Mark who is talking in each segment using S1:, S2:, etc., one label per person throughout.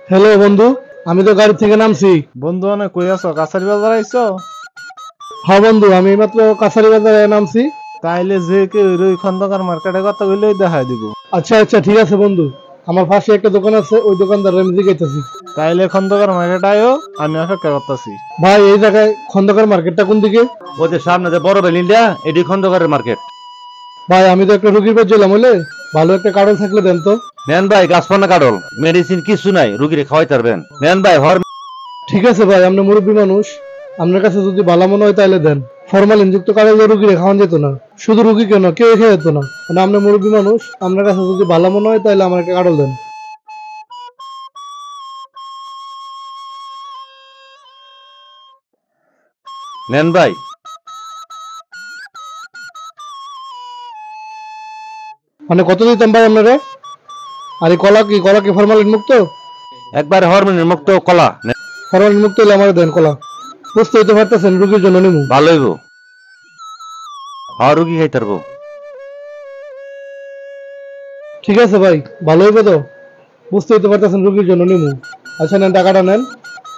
S1: Hello বন্ধু, আমি তো গাড়ি থেকে নামছি।
S2: বন্ধু অনেক কই আছো? কাছারি বাজার আইছো?
S1: হ্যাঁ বন্ধু, আমি মাত্র কাছারি বাজারে নামছি।
S2: তাইলে যে কে ওই খন্দকার মার্কেটে কথা কইলেই দেখাই দিব।
S1: আচ্ছা আচ্ছা, ঠিক আছে বন্ধু। আমার পাশে একটা দোকান আছে, ওই দোকানদার আমি জিজ্ঞাসি।
S2: তাইলে খন্দকার মার্কেট আয়ো, আমি অপেক্ষা করতেছি।
S1: ভাই, এই জায়গায় খন্দকার মার্কেটটা কোন দিকে?
S3: ওই যে সামনে যে বড় বিল্ডিংটা, এটি খন্দকারের মার্কেট।
S1: ভাই, আমি তো একটা রুগীর পেয়ে ছিলাম, হলে ভালো একটা কারণ থাকলে দেন তো।
S3: নেন ভাই, গাছপালা কাটল, মেডিসিন কিছু নাই, রুগীরে খাওয়াই পারবেন। নেন ভাই হর।
S1: ঠিক আছে ভাই, আপনি মুরব্বী মানুষ, আপনার কাছে যদি ভালো মনে হয় তাহলে দেন। ফরমালিন যুক্ত কাগজে রুগীরে খাওয়ান যেত না, শুধু রুগী কেন, কেউ খেয়ে যেত না। মানে আপনি মুরব্বী মানুষ, আপনার কাছে যদি ভালো মনে হয় তাহলে আমার একটা কাটল দেন।
S3: নেন ভাই।
S1: মানে কত দিতাম ভাই আপনারা? আর এই কলা কি ফরমালিন মুক্ত?
S3: একবার হরমোনের মুক্ত কলা নেন।
S1: ফরমালিন মুক্ত হলে আমার দেন কলা। বুঝতে হইতে পারতেছেন, রুগীর জন্য নিমু।
S3: ভালো হইব। রুগী খাইতে পারবো।
S1: ঠিক আছে ভাই, ভালো হইবে তো? বুঝতে হইতে পারতেছেন, রুগীর জন্য নিমু। আচ্ছা নেন, টাকাটা নেন।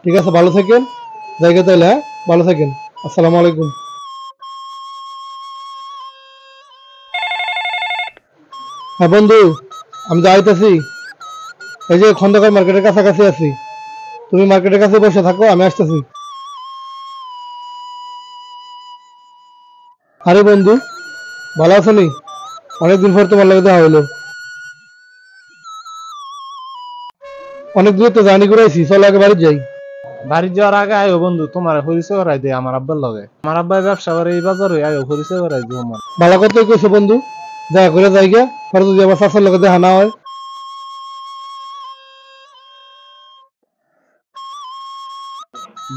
S1: ঠিক আছে, ভালো থাকেন। জায়গা তাইলে, হ্যাঁ, ভালো থাকেন। আসসালামু আলাইকুম। হ্যাঁ বন্ধু, আমি তো আইতাছি। এই যে খন্দকার মার্কেটের কাছাকাছি আছি, তুমি মার্কেটের কাছে বসে থাকো, আমি আসতেছি। আরে বন্ধু, ভালো আছো নি? অনেকদিন পর তোমার লাগে দেখা হইলো। অনেক দূরে তো জার্নি করে আইছি, চলো আগে বাড়ি যাই।
S2: বাড়ি যাওয়ার আগে আয়ো বন্ধু, তোমার পরিচয় করাই দে আমার আব্বার লগে। আমার আব্বাই ব্যবসা করে এই বাজারে, আয়ো পরিচয় করাই দিও আমার।
S1: ভালো কথাই কইছো বন্ধু, দেখা করে যাইগা, পরে যদি আবার শাশুর লোকে দেখা না হয়।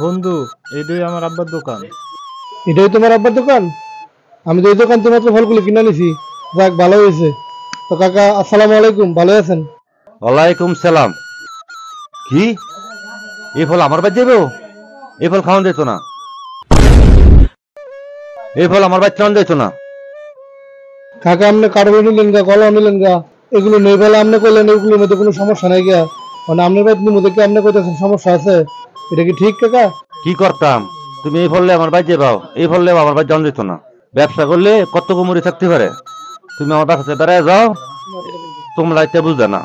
S2: বন্ধু, এইটাই আমার আব্বার দোকান।
S1: এটাই তোমার আব্বার দোকান? আমি তো এই দোকান থেকে মাত্র ফলগুলো কিনে নিছি। যাক, ভালো হয়েছে। তো কাকা, আসসালামু আলাইকুম, ভালো আছেন?
S3: ওয়ালাইকুম সালাম। কি এই ফল আমার বাড়ি যাবো? এই ফল খাওয়ান যেত না। এই ফল আমার বাচ্চা যেত না।
S1: কাকা, আপনি কাঠগড় নিলেন গা, কলা নিলেন গা, এগুলো নেই বলে আপনি কইলেন এগুলোর মধ্যে কোনো সমস্যা নাই গা। মানে আপনার বাড়ির মধ্যে কি আপনি কইতেছেন সমস্যা আছে? এটা কি ঠিক কাকা?
S3: কি করতাম? তুমি এই ফললে আমার বাড়ি যাও, এই ফললে আমার বাড়ি যাওয়া যেত না। ব্যবসা করলে কত কুমুরি থাকতে পারে। তুমি আমার বাসাতে বেড়ায় যাও, তোমরা এটা বুঝবে না।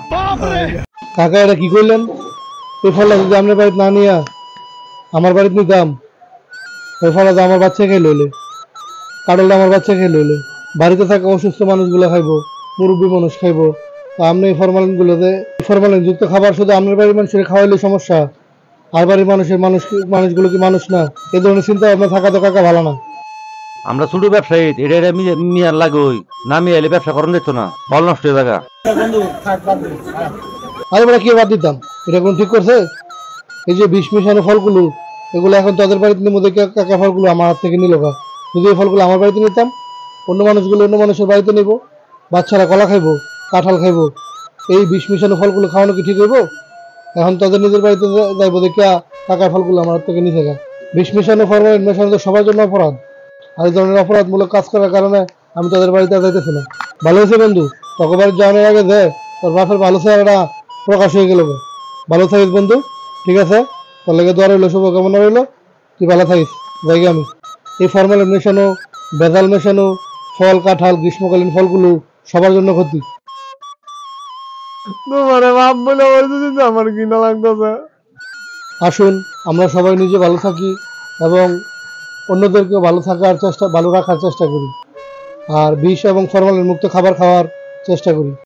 S1: কাকা, এটা কি কইলেন? এই ফলটা যদি আপনার বাড়িতে না নিয়া আমার বাড়িতে নিতাম, ওই ফলটা আমার বাচ্চা খেয়ে লইলে, কাটলটা আমার বাচ্চা খেয়ে লইলে, বাড়িতে থাকা অসুস্থ মানুষগুলো খাইবো, মুরব্বী মানুষ খাইবো। তো আপনি এই ফরমালিন যুক্ত খাবার শুধু আপনার বাড়ির মানুষের খাওয়াইলে সমস্যা, আর বাড়ির মানুষগুলো কি মানুষ না? এই ধরনের চিন্তা ভাবনা থাকা তো কাকা ভালো না।
S3: আমরা ছোট ব্যবসায়ী, এটা মিয়ার লাগই না, মিয়াইলে ব্যবসা করেন যেত না, ফল নষ্ট হয়ে জায়গা।
S1: আরে বেটা, কি বাদ দিতাম? এটা কোন ঠিক করছে? এই যে বিষ মিশানো ফলগুলো, এগুলো এখন তাদের বাড়িতে নিবো দেখে কাকা ফলগুলো আমার হাত থেকে নিল গা। যদি এই ফলগুলো আমার বাড়িতে নিতাম, অন্য মানুষের বাড়িতে নিব, বাচ্চারা কলা খাইবো, কাঁঠাল খাইবো। এই বিষ মিশানো ফলগুলো খাওয়ানো কি ঠিক হইব? এখন তাদের নিজের বাড়িতে যাইবো দেখে কাকার ফলগুলো আমার হাত থেকে নিছে গা। বিষ মিশানো ফরমালিন মেশানো তো সবার জন্য অপরাধ। আর এই ধরনের অপরাধমূলক কাজ করার কারণে আমি তাদের বাড়িতে যাইতেছি না। ভালো হয়েছে বন্ধু, তোকে বাড়ি যাওয়ানোর আগে যে তোর বাপের ভালো চেহারাটা প্রকাশ হয়ে গেল। ভালো থাকিস বন্ধু, ঠিক আছে? তোর লেগে দোয়া রইলো, শুভকামনা রইলো। তুই ভালো থাকিস, যাই আমি। এই ফরমালিন মেশানো, ভেজাল মেশানো ফল, কাঁঠাল, গ্রীষ্মকালীন ফলগুলো সবার জন্য ক্ষতি।
S2: তোমারে বাপ বলে বলতেছি, আমার কিনা লাগতেছে।
S1: আসুন, আমরা সবাই নিজে ভালো থাকি এবং অন্যদেরকেও ভালো রাখার চেষ্টা করি। আর বিষ এবং ফরমালিন মুক্ত খাবার খাওয়ার চেষ্টা করি।